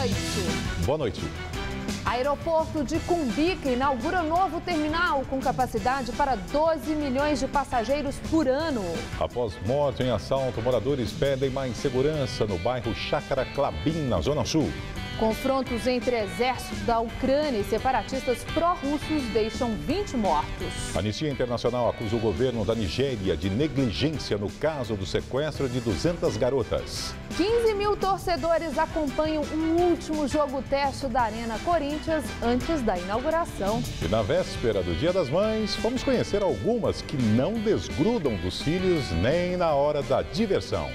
noite. Boa noite. Aeroporto de Cumbica inaugura novo terminal com capacidade para 12 milhões de passageiros por ano. Após morte em assalto, moradores pedem mais segurança no bairro Chácara Clabim, na Zona Sul. Confrontos entre exércitos da Ucrânia e separatistas pró-russos deixam 20 mortos. A Anistia Internacional acusa o governo da Nigéria de negligência no caso do sequestro de 200 garotas. 15 mil torcedores acompanham o último jogo teste da Arena Corinthians antes da inauguração. E na véspera do Dia das Mães, vamos conhecer algumas que não desgrudam dos filhos nem na hora da diversão.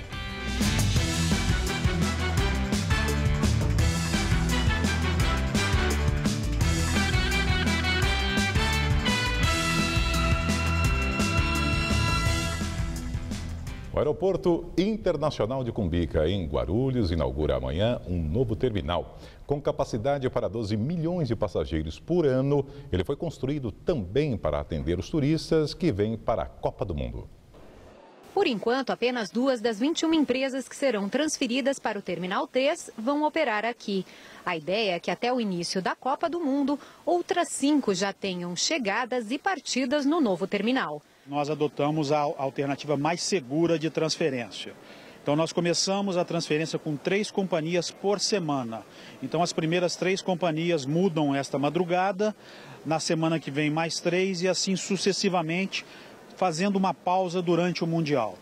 O Aeroporto Internacional de Cumbica, em Guarulhos, inaugura amanhã um novo terminal. Com capacidade para 12 milhões de passageiros por ano, ele foi construído também para atender os turistas que vêm para a Copa do Mundo. Por enquanto, apenas 2 das 21 empresas que serão transferidas para o Terminal 3 vão operar aqui. A ideia é que até o início da Copa do Mundo, outras 5 já tenham chegadas e partidas no novo terminal. Nós adotamos a alternativa mais segura de transferência. Então nós começamos a transferência com 3 companhias por semana. Então as primeiras 3 companhias mudam esta madrugada, na semana que vem mais 3 e assim sucessivamente, fazendo uma pausa durante o Mundial.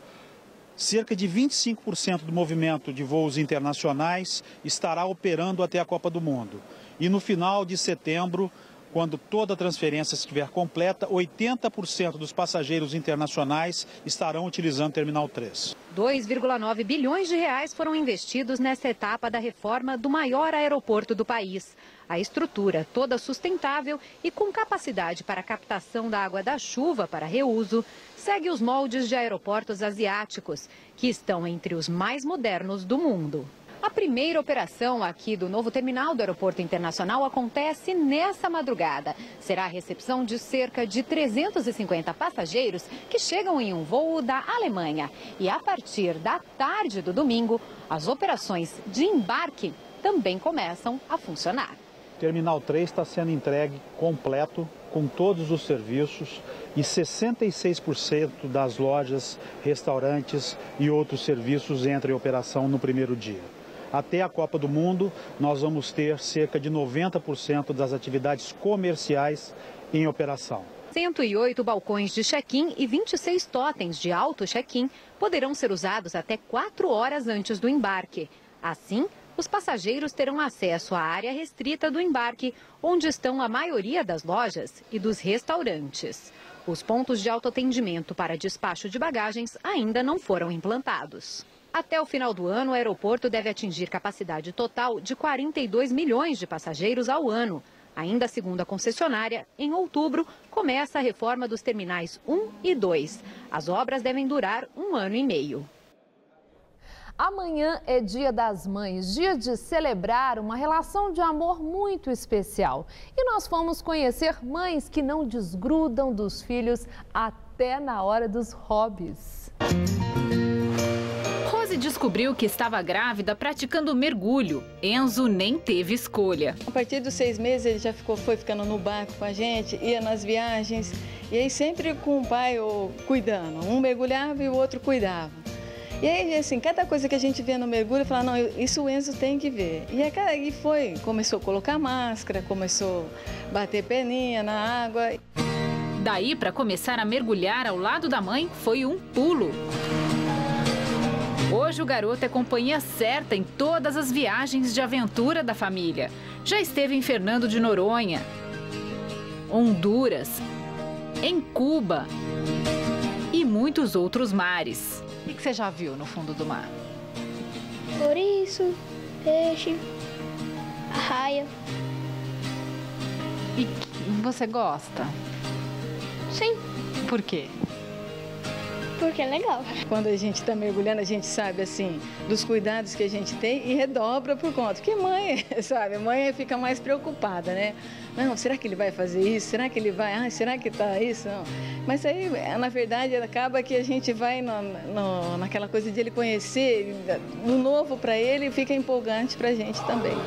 Cerca de 25% do movimento de voos internacionais estará operando até a Copa do Mundo. E no final de setembro, quando toda a transferência estiver completa, 80% dos passageiros internacionais estarão utilizando o Terminal 3. 2,9 bilhões de reais foram investidos nessa etapa da reforma do maior aeroporto do país. A estrutura toda sustentável e com capacidade para captação da água da chuva para reuso, segue os moldes de aeroportos asiáticos, que estão entre os mais modernos do mundo. A primeira operação aqui do novo terminal do Aeroporto Internacional acontece nessa madrugada. Será a recepção de cerca de 350 passageiros que chegam em um voo da Alemanha. E a partir da tarde do domingo, as operações de embarque também começam a funcionar. O Terminal 3 está sendo entregue completo, com todos os serviços, e 66% das lojas, restaurantes e outros serviços entram em operação no primeiro dia. Até a Copa do Mundo, nós vamos ter cerca de 90% das atividades comerciais em operação. 108 balcões de check-in e 26 totens de auto check-in poderão ser usados até 4 horas antes do embarque. Assim, os passageiros terão acesso à área restrita do embarque, onde estão a maioria das lojas e dos restaurantes. Os pontos de autoatendimento para despacho de bagagens ainda não foram implantados. Até o final do ano, o aeroporto deve atingir capacidade total de 42 milhões de passageiros ao ano. Ainda segundo a concessionária, em outubro, começa a reforma dos terminais 1 e 2. As obras devem durar 1 ano e meio. Amanhã é Dia das Mães, dia de celebrar uma relação de amor muito especial. E nós fomos conhecer mães que não desgrudam dos filhos até na hora dos hobbies. Rose descobriu que estava grávida praticando mergulho. Enzo nem teve escolha. A partir dos 6 meses ele já foi ficando no barco com a gente, ia nas viagens, e aí sempre com o pai cuidando. Um mergulhava e o outro cuidava. E aí, assim, cada coisa que a gente vê no mergulho, fala, não, isso o Enzo tem que ver. E aí começou a colocar máscara, começou a bater peninha na água. Daí, para começar a mergulhar ao lado da mãe, foi um pulo. Hoje o garoto é companhia certa em todas as viagens de aventura da família. Já esteve em Fernando de Noronha, Honduras, em Cuba e muitos outros mares. O que você já viu no fundo do mar? Ouriço, peixe, arraia. E você gosta? Sim. Por quê? Porque é legal. Quando a gente está mergulhando, a gente sabe, assim, dos cuidados que a gente tem e redobra por conta. Porque mãe, sabe, mãe fica mais preocupada, né? Não, será que ele vai fazer isso? Será que ele vai? Ah, será que tá isso? Não. Mas aí, na verdade, acaba que a gente vai naquela coisa de ele conhecer, o novo para ele, fica empolgante para a gente também.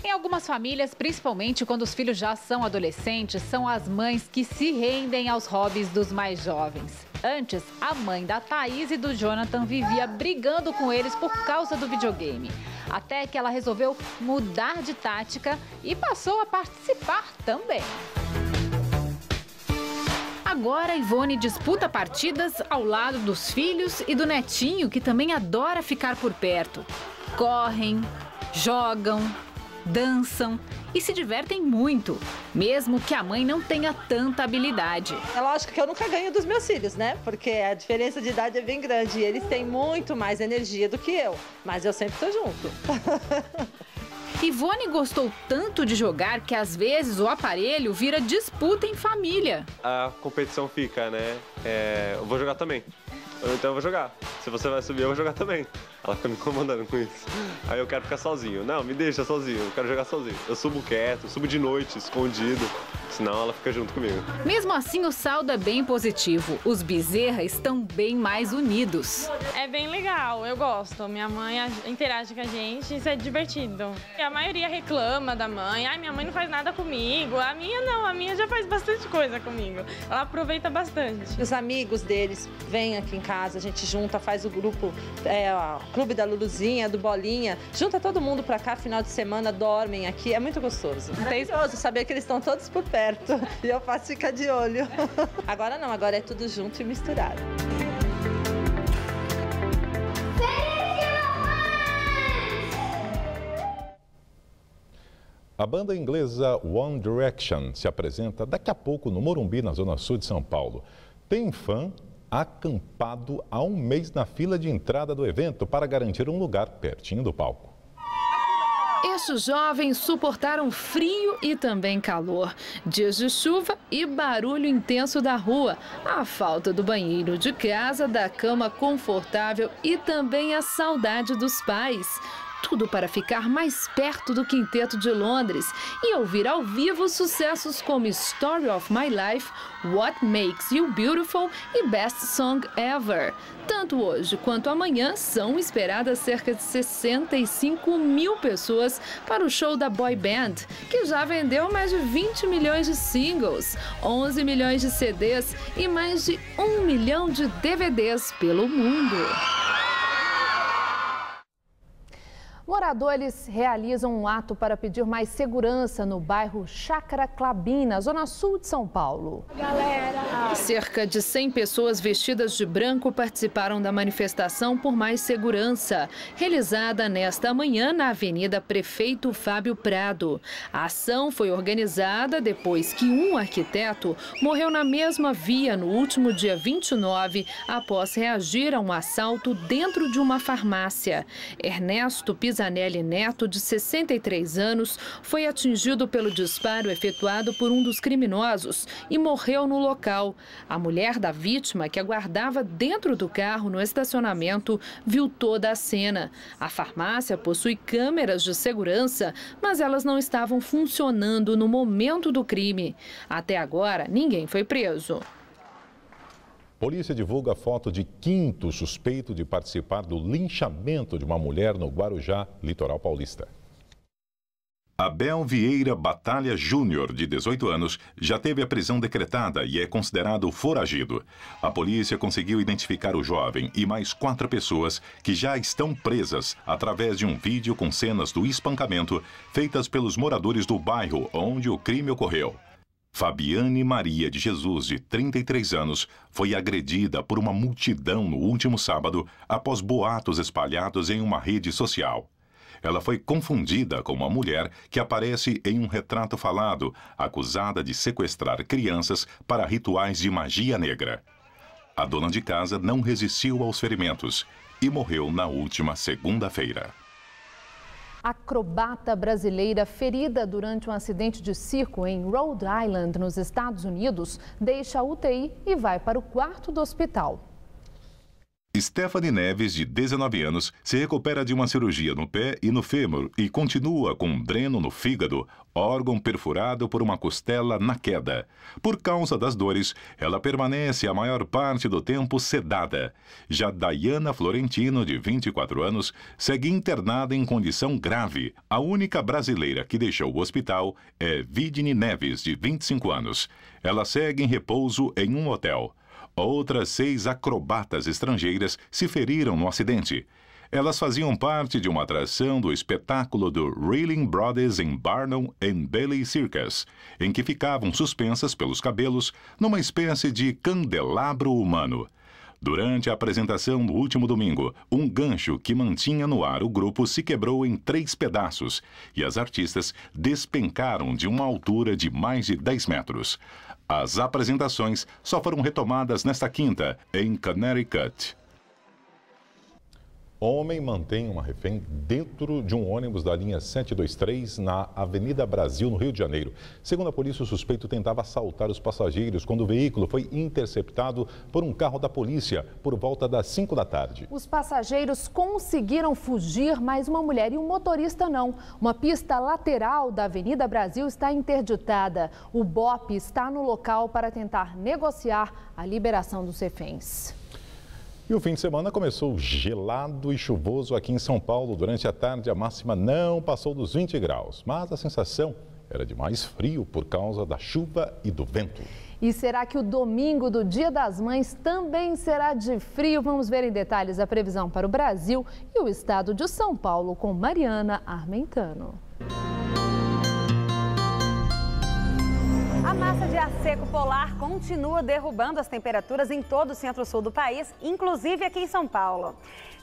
Em algumas famílias, principalmente quando os filhos já são adolescentes, são as mães que se rendem aos hobbies dos mais jovens. Antes, a mãe da Thaís e do Jonathan vivia brigando com eles por causa do videogame. Até que ela resolveu mudar de tática e passou a participar também. Agora, Ivone disputa partidas ao lado dos filhos e do netinho, que também adora ficar por perto. Correm, jogam, dançam e se divertem muito, mesmo que a mãe não tenha tanta habilidade. É lógico que eu nunca ganho dos meus filhos, né? Porque a diferença de idade é bem grande e eles têm muito mais energia do que eu, mas eu sempre tô junto. Ivone gostou tanto de jogar que às vezes o aparelho vira disputa em família. A competição fica, né? Eu vou jogar também. Então eu vou jogar. Se você vai subir, eu vou jogar também. Ela fica me incomodando com isso. Aí eu quero ficar sozinho. Não, me deixa sozinho, eu quero jogar sozinho. Eu subo quieto, subo de noite, escondido. Senão ela fica junto comigo. Mesmo assim, o saldo é bem positivo. Os Bezerra estão bem mais unidos. É bem legal, eu gosto. Minha mãe interage com a gente, isso é divertido. E a maioria reclama da mãe. Ai, minha mãe não faz nada comigo. A minha não, a minha já faz bastante coisa comigo. Ela aproveita bastante. Os amigos deles vêm aqui em casa, a gente junta, faz o grupo, Clube da Luluzinha, do Bolinha. Junta todo mundo pra cá, final de semana, dormem aqui. É muito gostoso. Maravilhoso saber que eles estão todos por perto. E eu faço ficar de olho. Agora não, agora é tudo junto e misturado. A banda inglesa One Direction se apresenta daqui a pouco no Morumbi, na zona sul de São Paulo. Tem fã acampado há um mês na fila de entrada do evento para garantir um lugar pertinho do palco. Estes jovens suportaram frio e também calor, dias de chuva e barulho intenso da rua, a falta do banheiro de casa, da cama confortável e também a saudade dos pais. Tudo para ficar mais perto do Quinteto de Londres e ouvir ao vivo sucessos como Story of My Life, What Makes You Beautiful e Best Song Ever. Tanto hoje quanto amanhã são esperadas cerca de 65 mil pessoas para o show da boy band, que já vendeu mais de 20 milhões de singles, 11 milhões de CDs e mais de 1 milhão de DVDs pelo mundo. Moradores realizam um ato para pedir mais segurança no bairro Chácara Clabim, na zona sul de São Paulo. Cerca de 100 pessoas vestidas de branco participaram da manifestação por mais segurança, realizada nesta manhã na Avenida Prefeito Fábio Prado. A ação foi organizada depois que um arquiteto morreu na mesma via no último dia 29, após reagir a um assalto dentro de uma farmácia. Ernesto Pisanelli Neto, de 63 anos, foi atingido pelo disparo efetuado por um dos criminosos e morreu no local. A mulher da vítima, que aguardava dentro do carro no estacionamento, viu toda a cena. A farmácia possui câmeras de segurança, mas elas não estavam funcionando no momento do crime. Até agora, ninguém foi preso. Polícia divulga foto de quinto suspeito de participar do linchamento de uma mulher no Guarujá, litoral paulista. Abel Vieira Batalha Júnior, de 18 anos, já teve a prisão decretada e é considerado foragido. A polícia conseguiu identificar o jovem e mais 4 pessoas que já estão presas através de um vídeo com cenas do espancamento feitas pelos moradores do bairro onde o crime ocorreu. Fabiane Maria de Jesus, de 33 anos, foi agredida por uma multidão no último sábado após boatos espalhados em uma rede social. Ela foi confundida com uma mulher que aparece em um retrato falado, acusada de sequestrar crianças para rituais de magia negra. A dona de casa não resistiu aos ferimentos e morreu na última segunda-feira. A acrobata brasileira ferida durante um acidente de circo em Rhode Island, nos Estados Unidos, deixa a UTI e vai para o quarto do hospital. Stephanie Neves, de 19 anos, se recupera de uma cirurgia no pé e no fêmur e continua com um dreno no fígado, órgão perfurado por uma costela na queda. Por causa das dores, ela permanece a maior parte do tempo sedada. Já Dayana Florentino, de 24 anos, segue internada em condição grave. A única brasileira que deixou o hospital é Vidne Neves, de 25 anos. Ela segue em repouso em um hotel. Outras 6 acrobatas estrangeiras se feriram no acidente. Elas faziam parte de uma atração do espetáculo do Reeling Brothers em Barnum and Bailey Circus, em que ficavam suspensas pelos cabelos numa espécie de candelabro humano. Durante a apresentação no último domingo, um gancho que mantinha no ar o grupo se quebrou em 3 pedaços e as artistas despencaram de uma altura de mais de 10 metros. As apresentações só foram retomadas nesta quinta, em Connecticut. Homem mantém uma refém dentro de um ônibus da linha 723 na Avenida Brasil, no Rio de Janeiro. Segundo a polícia, o suspeito tentava assaltar os passageiros quando o veículo foi interceptado por um carro da polícia por volta das 5 da tarde. Os passageiros conseguiram fugir, mas uma mulher e um motorista não. Uma pista lateral da Avenida Brasil está interditada. O BOPE está no local para tentar negociar a liberação dos reféns. E o fim de semana começou gelado e chuvoso aqui em São Paulo. Durante a tarde, a máxima não passou dos 20 graus, mas a sensação era de mais frio por causa da chuva e do vento. E será que o domingo do Dia das Mães também será de frio? Vamos ver em detalhes a previsão para o Brasil e o estado de São Paulo com Mariana Armentano. A massa de ar seco polar continua derrubando as temperaturas em todo o centro-sul do país, inclusive aqui em São Paulo.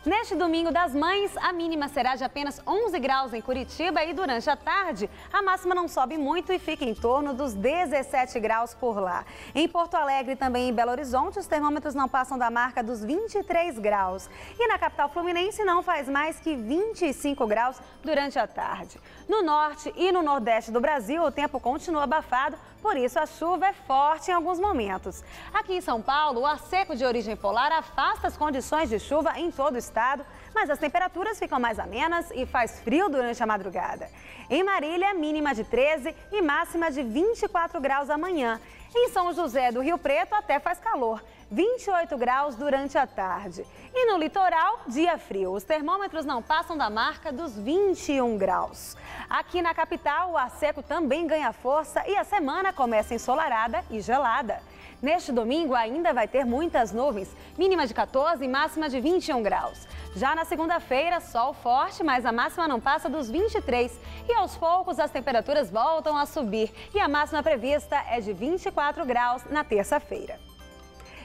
Neste domingo das mães, a mínima será de apenas 11 graus em Curitiba e durante a tarde a máxima não sobe muito e fica em torno dos 17 graus por lá. Em Porto Alegre e também em Belo Horizonte, os termômetros não passam da marca dos 23 graus. E na capital fluminense não faz mais que 25 graus durante a tarde. No norte e no nordeste do Brasil, o tempo continua abafado, por isso a chuva é forte em alguns momentos. Aqui em São Paulo, o ar seco de origem polar afasta as condições de chuva em todo o estado, mas as temperaturas ficam mais amenas e faz frio durante a madrugada. Em Marília, mínima de 13 e máxima de 24 graus amanhã. Em São José do Rio Preto até faz calor, 28 graus durante a tarde. E no litoral, dia frio. Os termômetros não passam da marca dos 21 graus. Aqui na capital, o ar seco também ganha força e a semana começa ensolarada e gelada. Neste domingo ainda vai ter muitas nuvens, mínima de 14 e máxima de 21 graus. Já na segunda-feira, sol forte, mas a máxima não passa dos 23. E aos poucos as temperaturas voltam a subir e a máxima prevista é de 24 graus na terça-feira.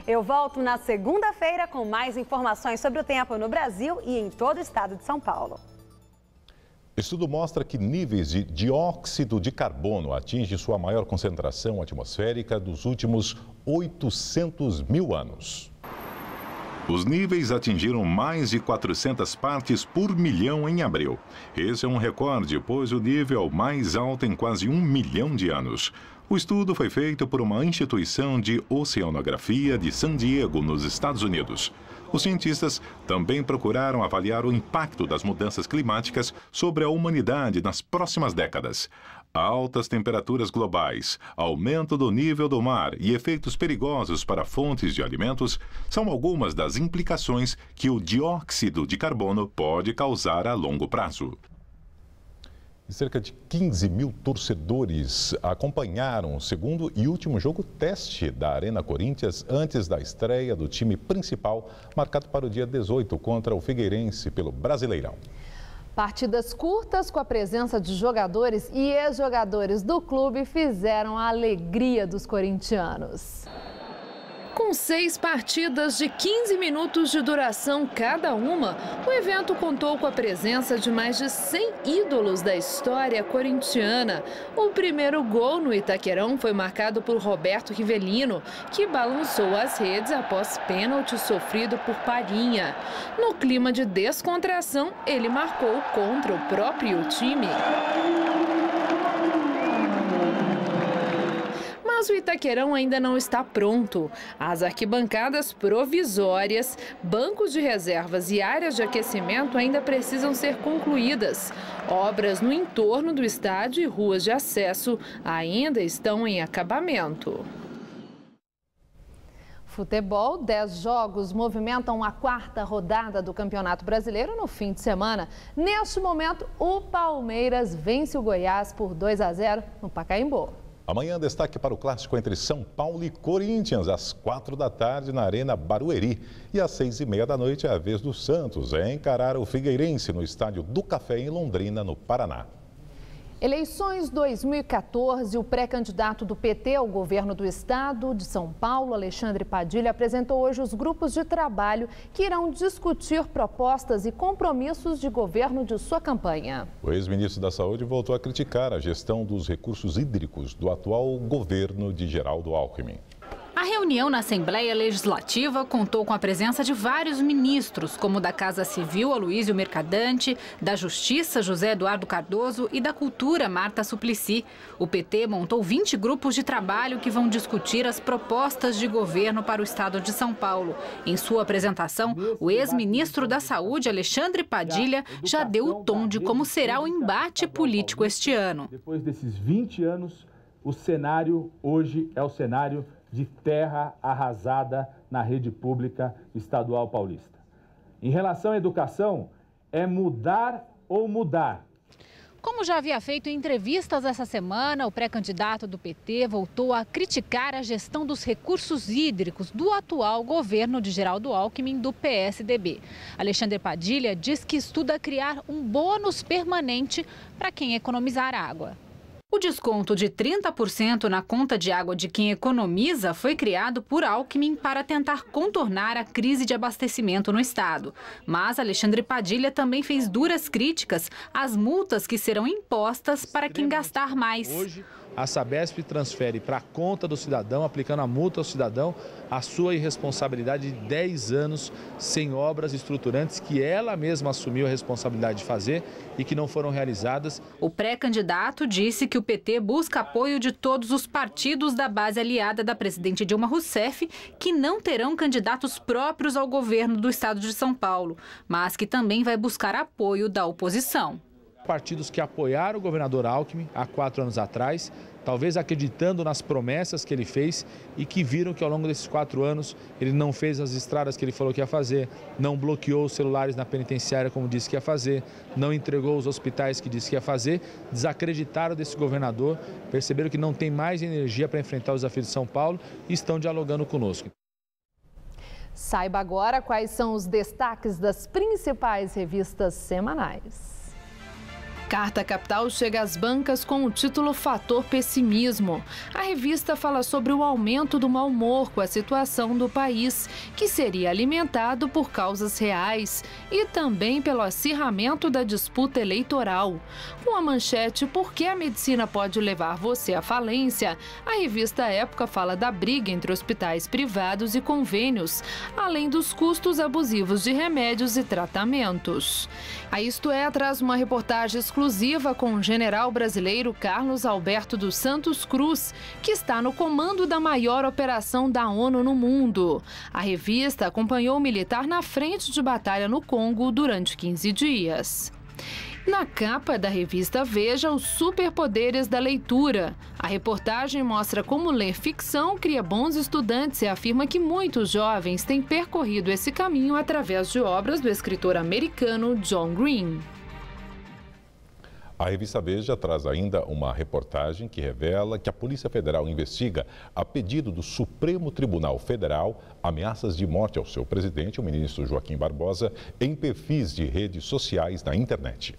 Eu volto na segunda-feira com mais informações sobre o tempo no Brasil e em todo o estado de São Paulo. Estudo mostra que níveis de dióxido de carbono atingem sua maior concentração atmosférica dos últimos 800 mil anos. Os níveis atingiram mais de 400 partes por milhão em abril. Esse é um recorde, pois o nível é o mais alto em quase 1 milhão de anos. O estudo foi feito por uma instituição de oceanografia de San Diego, nos Estados Unidos. Os cientistas também procuraram avaliar o impacto das mudanças climáticas sobre a humanidade nas próximas décadas. Altas temperaturas globais, aumento do nível do mar e efeitos perigosos para fontes de alimentos são algumas das implicações que o dióxido de carbono pode causar a longo prazo. E cerca de 15 mil torcedores acompanharam o segundo e último jogo teste da Arena Corinthians antes da estreia do time principal, marcado para o dia 18 contra o Figueirense pelo Brasileirão. Partidas curtas com a presença de jogadores e ex-jogadores do clube fizeram a alegria dos corintianos. Com 6 partidas de 15 minutos de duração cada uma, o evento contou com a presença de mais de 100 ídolos da história corintiana. O primeiro gol no Itaquerão foi marcado por Roberto Rivelino, que balançou as redes após pênalti sofrido por Palhinha. No clima de descontração, ele marcou contra o próprio time. Mas o Itaquerão ainda não está pronto. As arquibancadas provisórias, bancos de reservas e áreas de aquecimento ainda precisam ser concluídas. Obras no entorno do estádio e ruas de acesso ainda estão em acabamento. Futebol, 10 jogos movimentam a 4ª rodada do Campeonato Brasileiro no fim de semana. Neste momento, o Palmeiras vence o Goiás por 2-0 no Pacaembu. Amanhã, destaque para o clássico entre São Paulo e Corinthians, às 4 da tarde na Arena Barueri. E às 6h30 da noite é a vez do Santos encarar o Figueirense no Estádio do Café, em Londrina, no Paraná. Eleições 2014, o pré-candidato do PT ao governo do estado de São Paulo, Alexandre Padilha, apresentou hoje os grupos de trabalho que irão discutir propostas e compromissos de governo de sua campanha. O ex-ministro da Saúde voltou a criticar a gestão dos recursos hídricos do atual governo de Geraldo Alckmin. A reunião na Assembleia Legislativa contou com a presença de vários ministros, como da Casa Civil, Aloysio Mercadante, da Justiça, José Eduardo Cardoso, e da Cultura, Marta Suplicy. O PT montou 20 grupos de trabalho que vão discutir as propostas de governo para o estado de São Paulo. Em sua apresentação, o ex-ministro da Saúde, Alexandre Padilha, já deu o tom de como será o embate político este ano. Depois desses 20 anos, o cenário hoje é o cenário de terra arrasada na rede pública estadual paulista. Em relação à educação, é mudar ou mudar. Como já havia feito em entrevistas essa semana, o pré-candidato do PT voltou a criticar a gestão dos recursos hídricos do atual governo de Geraldo Alckmin, do PSDB. Alexandre Padilha diz que estuda criar um bônus permanente para quem economizar água. O desconto de 30% na conta de água de quem economiza foi criado por Alckmin para tentar contornar a crise de abastecimento no estado. Mas Alexandre Padilha também fez duras críticas às multas que serão impostas para quem gastar mais. Hoje, a Sabesp transfere para a conta do cidadão, aplicando a multa ao cidadão, a sua irresponsabilidade de 10 anos sem obras estruturantes que ela mesma assumiu a responsabilidade de fazer e que não foram realizadas. O pré-candidato disse que o PT busca apoio de todos os partidos da base aliada da presidente Dilma Rousseff, que não terão candidatos próprios ao governo do estado de São Paulo, mas que também vai buscar apoio da oposição. Partidos que apoiaram o governador Alckmin há 4 anos atrás, talvez acreditando nas promessas que ele fez e que viram que ao longo desses 4 anos ele não fez as estradas que ele falou que ia fazer, não bloqueou os celulares na penitenciária como disse que ia fazer, não entregou os hospitais que disse que ia fazer, desacreditaram desse governador, perceberam que não tem mais energia para enfrentar os desafios de São Paulo e estão dialogando conosco. Saiba agora quais são os destaques das principais revistas semanais. Carta Capital chega às bancas com o título Fator Pessimismo. A revista fala sobre o aumento do mau humor com a situação do país, que seria alimentado por causas reais e também pelo acirramento da disputa eleitoral. Com a manchete Por que a medicina pode levar você à falência, a revista Época fala da briga entre hospitais privados e convênios, além dos custos abusivos de remédios e tratamentos. A Isto É traz uma reportagem exclusiva com o general brasileiro Carlos Alberto dos Santos Cruz, que está no comando da maior operação da ONU no mundo. A revista acompanhou o militar na frente de batalha no Congo durante 15 dias. Na capa da revista Veja os superpoderes da leitura. A reportagem mostra como ler ficção cria bons estudantes e afirma que muitos jovens têm percorrido esse caminho através de obras do escritor americano John Green. A revista Veja traz ainda uma reportagem que revela que a Polícia Federal investiga, a pedido do Supremo Tribunal Federal, ameaças de morte ao seu presidente, o ministro Joaquim Barbosa, em perfis de redes sociais na internet.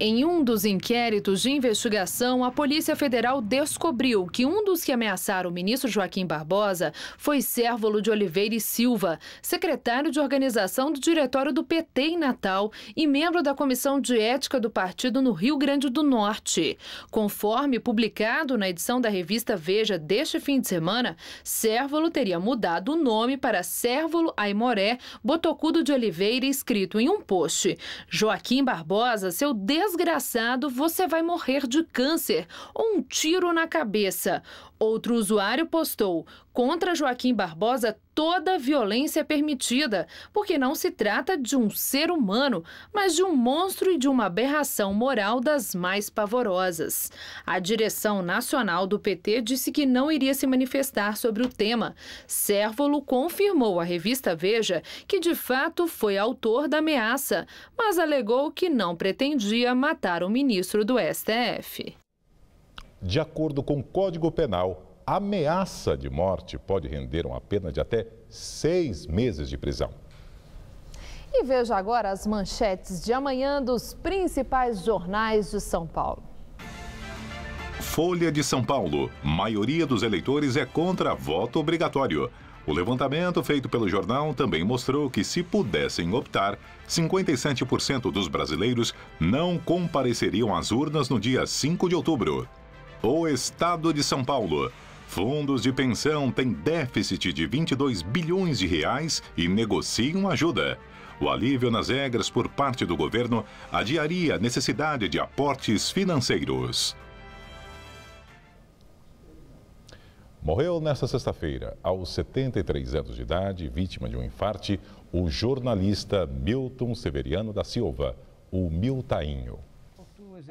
Em um dos inquéritos de investigação, a Polícia Federal descobriu que um dos que ameaçaram o ministro Joaquim Barbosa foi Sérvolo de Oliveira e Silva, secretário de organização do diretório do PT em Natal e membro da Comissão de Ética do partido no Rio Grande do Norte. Conforme publicado na edição da revista Veja deste fim de semana, Sérvolo teria mudado o nome para Sérvolo Aimoré Botocudo de Oliveira, escrito em um post: Joaquim Barbosa, seu desgraçado, você vai morrer de câncer ou um tiro na cabeça. Outro usuário postou: contra Joaquim Barbosa toda violência é permitida, porque não se trata de um ser humano, mas de um monstro e de uma aberração moral das mais pavorosas. A direção nacional do PT disse que não iria se manifestar sobre o tema. Sérvolo confirmou à revista Veja que de fato foi autor da ameaça, mas alegou que não pretendia matar o ministro do STF. De acordo com o Código Penal, a ameaça de morte pode render uma pena de até 6 meses de prisão. E veja agora as manchetes de amanhã dos principais jornais de São Paulo. Folha de São Paulo. Maioria dos eleitores é contra voto obrigatório. O levantamento feito pelo jornal também mostrou que, se pudessem optar, 57% dos brasileiros não compareceriam às urnas no dia 5 de outubro. O Estado de São Paulo. Fundos de pensão têm déficit de 22 bilhões de reais e negociam ajuda. O alívio nas regras por parte do governo adiaria a necessidade de aportes financeiros. Morreu nesta sexta-feira, aos 73 anos de idade, vítima de um infarte, o jornalista Milton Severiano da Silva, o Miltainho.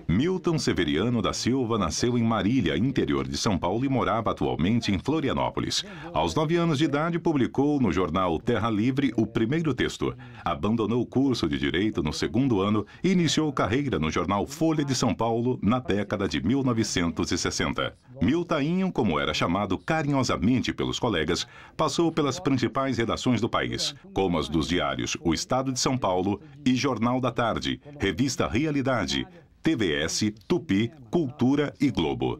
Milton Severiano da Silva nasceu em Marília, interior de São Paulo, e morava atualmente em Florianópolis. Aos 9 anos de idade, publicou no jornal Terra Livre o primeiro texto. Abandonou o curso de Direito no segundo ano e iniciou carreira no jornal Folha de São Paulo na década de 1960. Miltainho, como era chamado carinhosamente pelos colegas, passou pelas principais redações do país, como as dos diários O Estado de São Paulo e Jornal da Tarde, Revista Realidade, TVS, Tupi, Cultura e Globo.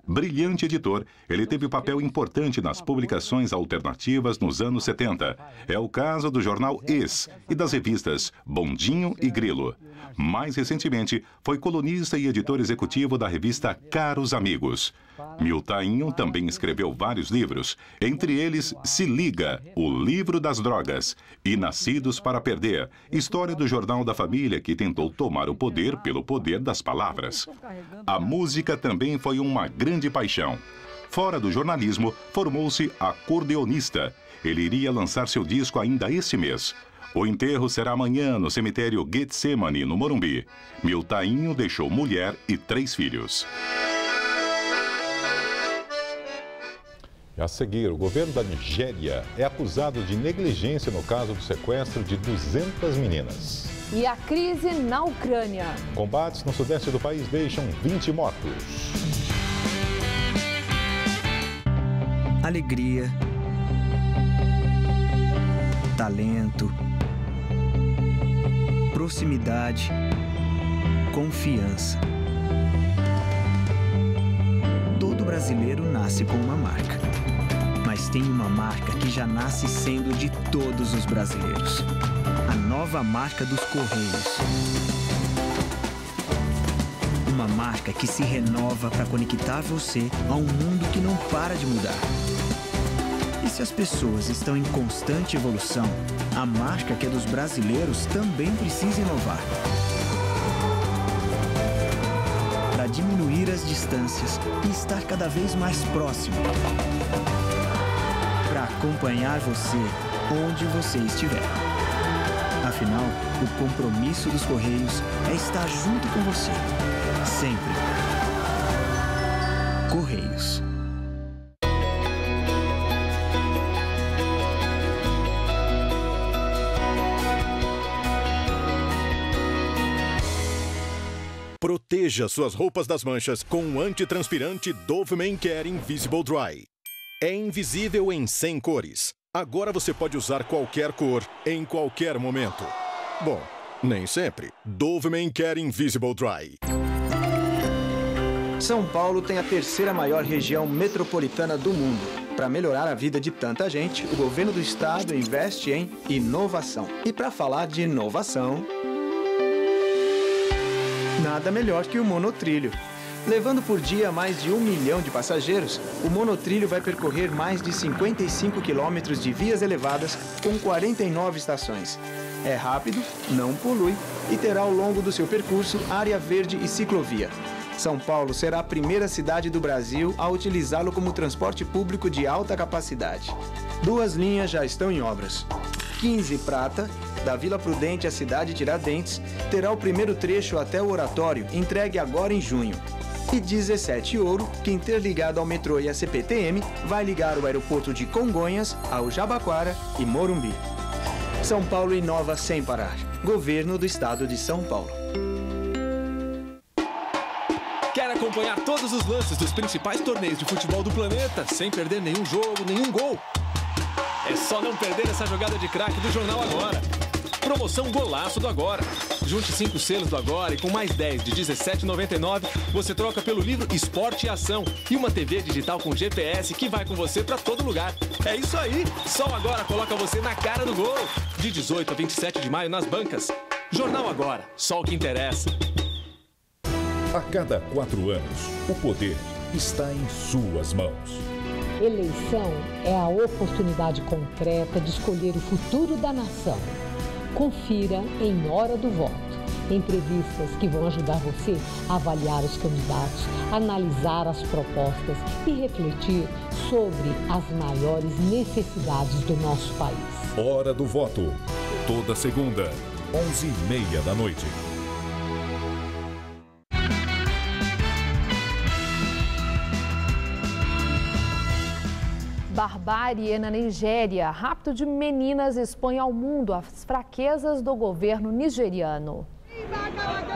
Brilhante editor, ele teve papel importante nas publicações alternativas nos anos 70. É o caso do jornal Ex e das revistas Bondinho e Grilo. Mais recentemente, foi colunista e editor executivo da revista Caros Amigos. Miltainho também escreveu vários livros, entre eles Se Liga, o livro das drogas, e Nascidos para Perder, história do jornal da família que tentou tomar o poder pelo poder das palavras. A música também foi uma grande paixão. Fora do jornalismo, formou-se acordeonista. Ele iria lançar seu disco ainda este mês. O enterro será amanhã no cemitério Getsemane, no Morumbi. Miltainho deixou mulher e 3 filhos. A seguir, o governo da Nigéria é acusado de negligência no caso do sequestro de 200 meninas. E a crise na Ucrânia. Combates no sudeste do país deixam 20 mortos. Alegria, talento, proximidade, confiança. Todo brasileiro nasce com uma marca. Mas tem uma marca que já nasce sendo de todos os brasileiros. A nova marca dos Correios. Uma marca que se renova para conectar você a um mundo que não para de mudar. E se as pessoas estão em constante evolução, a marca que é dos brasileiros também precisa inovar. Para diminuir as distâncias e estar cada vez mais próximo. Para acompanhar você onde você estiver. Afinal, o compromisso dos Correios é estar junto com você. Sempre. Correios. Proteja suas roupas das manchas com o antitranspirante Dove Men Care Invisible Dry. É invisível em 100 cores. Agora você pode usar qualquer cor, em qualquer momento. Bom, Nem sempre. Doveman Care Invisible Dry. São Paulo tem a terceira maior região metropolitana do mundo. Para melhorar a vida de tanta gente, o governo do estado investe em inovação. E para falar de inovação, nada melhor que o monotrilho. Levando por dia mais de 1 milhão de passageiros, o monotrilho vai percorrer mais de 55 quilômetros de vias elevadas com 49 estações. É rápido, não polui e terá ao longo do seu percurso área verde e ciclovia. São Paulo será a primeira cidade do Brasil a utilizá-lo como transporte público de alta capacidade. 2 linhas já estão em obras. 15 Prata, da Vila Prudente à cidade Tiradentes, terá o primeiro trecho até o Oratório, entregue agora em junho. E 17 Ouro, que interligado ao metrô e à CPTM, vai ligar o aeroporto de Congonhas ao Jabaquara e Morumbi. São Paulo inova sem parar. Governo do Estado de São Paulo. Quer acompanhar todos os lances dos principais torneios de futebol do planeta, sem perder nenhum jogo, nenhum gol? É só não perder essa jogada de craque do Jornal Agora. Promoção Golaço do Agora. Junte 5 selos do Agora e com mais 10 de R$ 17,99, você troca pelo livro Esporte e Ação e uma TV digital com GPS que vai com você pra todo lugar. É isso aí! Só Agora coloca você na cara do gol. De 18 a 27 de maio nas bancas. Jornal Agora. Só o que interessa. A cada 4 anos, o poder está em suas mãos. Eleição é a oportunidade concreta de escolher o futuro da nação. Confira em Hora do Voto. Entrevistas que vão ajudar você a avaliar os candidatos, analisar as propostas e refletir sobre as maiores necessidades do nosso país. Hora do Voto. Toda segunda, 11h30 da noite. Barbárie na Nigéria. Rapto de meninas expõe ao mundo as fraquezas do governo nigeriano.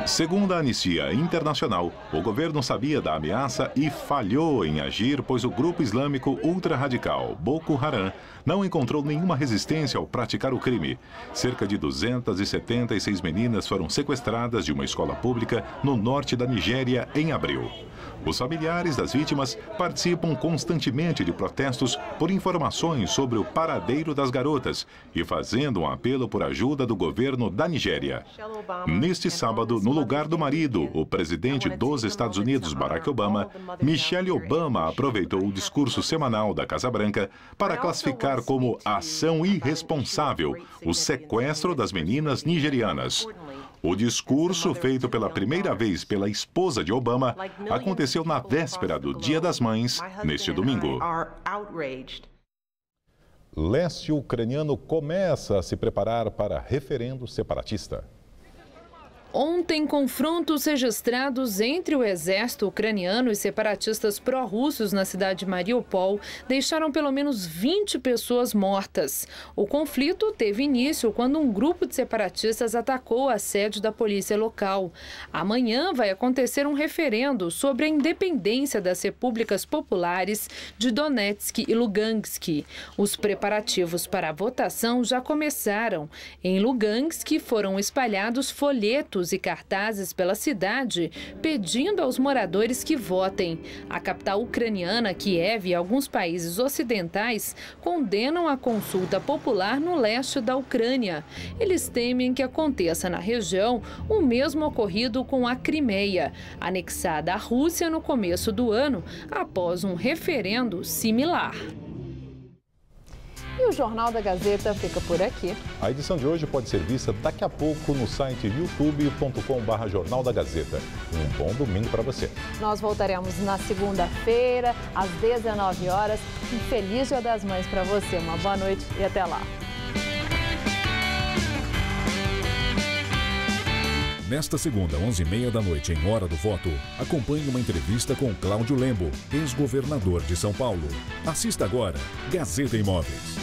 Segundo a Anistia Internacional, o governo sabia da ameaça e falhou em agir, pois o grupo islâmico ultra-radical Boko Haram não encontrou nenhuma resistência ao praticar o crime. Cerca de 276 meninas foram sequestradas de uma escola pública no norte da Nigéria em abril. Os familiares das vítimas participam constantemente de protestos por informações sobre o paradeiro das garotas e fazendo um apelo por ajuda do governo da Nigéria. Neste sábado, no lugar do marido, o presidente dos Estados Unidos, Barack Obama, Michelle Obama aproveitou o discurso semanal da Casa Branca para classificar como ação irresponsável o sequestro das meninas nigerianas. O discurso, feito pela primeira vez pela esposa de Obama, aconteceu na véspera do Dia das Mães, neste domingo. Leste ucraniano começa a se preparar para referendo separatista. Ontem, confrontos registrados entre o exército ucraniano e separatistas pró-russos na cidade de Mariupol deixaram pelo menos 20 pessoas mortas. O conflito teve início quando um grupo de separatistas atacou a sede da polícia local. Amanhã vai acontecer um referendo sobre a independência das repúblicas populares de Donetsk e Lugansk. Os preparativos para a votação já começaram. Em Lugansk foram espalhados folhetos e cartazes pela cidade pedindo aos moradores que votem. A capital ucraniana, Kiev, e alguns países ocidentais condenam a consulta popular no leste da Ucrânia. Eles temem que aconteça na região o mesmo ocorrido com a Crimeia, anexada à Rússia no começo do ano, após um referendo similar. E o Jornal da Gazeta fica por aqui. A edição de hoje pode ser vista daqui a pouco no site youtube.com/Jornal da Gazeta. Um bom domingo para você. Nós voltaremos na segunda-feira, às 19 horas. Um feliz Dia das Mães para você. Uma boa noite e até lá. Nesta segunda, 11h30 da noite, em Hora do Voto, acompanhe uma entrevista com Cláudio Lembo, ex-governador de São Paulo. Assista agora, Gazeta Imóveis.